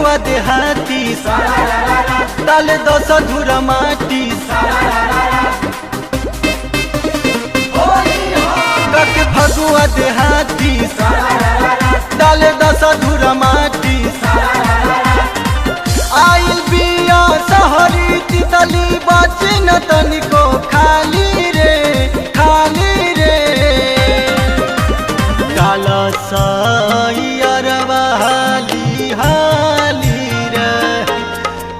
फगुआ देहाती डाले 10 धूरा माटी के फगुआ देहाती डाले 10 धूरा माटी आइल बिया सहरी तितली बाची न तनिको खाली रे काला साइयरवा हाली हाली रे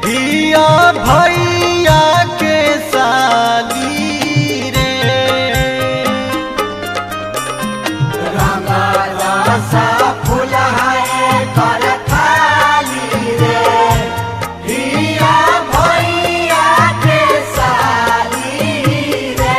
हिया भैया के साली रे रंगसा फूल है कर थाली रे हिया भैया के साली रे।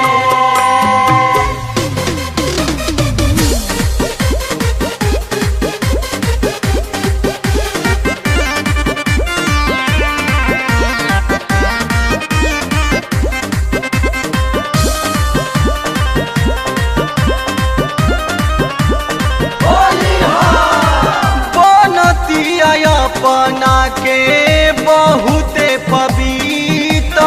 अपना के बहुते पवित्र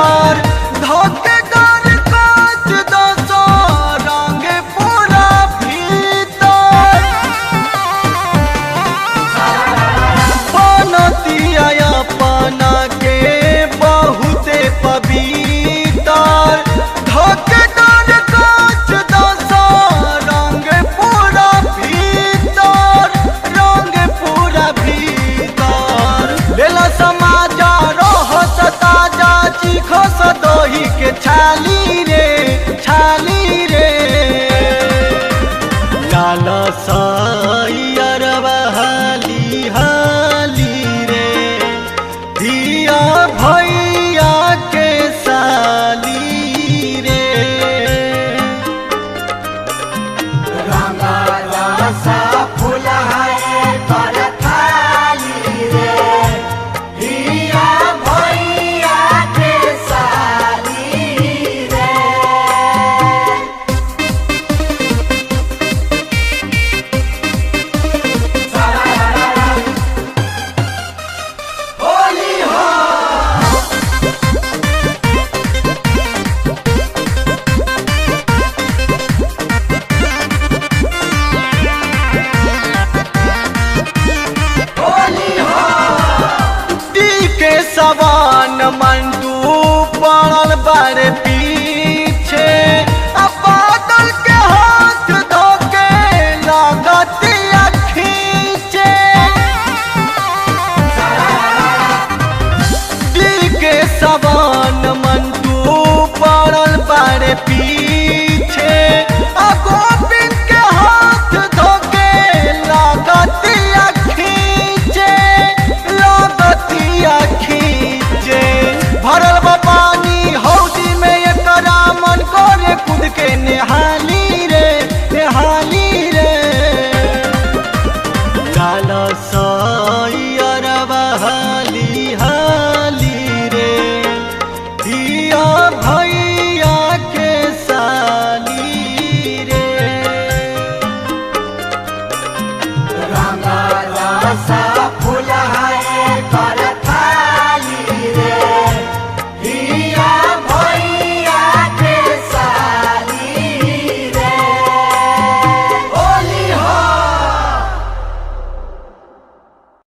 धोखे कर काच 10 रंग पूरा भीतर बनतिया अपना के बहुते पवित्र धोखे कर काच 10 रंग पूरा भीतर लेला समाजा रह ताजा चीखो सदोही के छाली रे काला साइयरवा हाली हाली रे दिया भैया के साली रे रंगसा फूल है कर थाली रे हिया भैया के साली रे। होली हो के सवान मंडू पड़ल बारे पीछे अब बादल के हाथ धोके लागतिया खींचे के सवान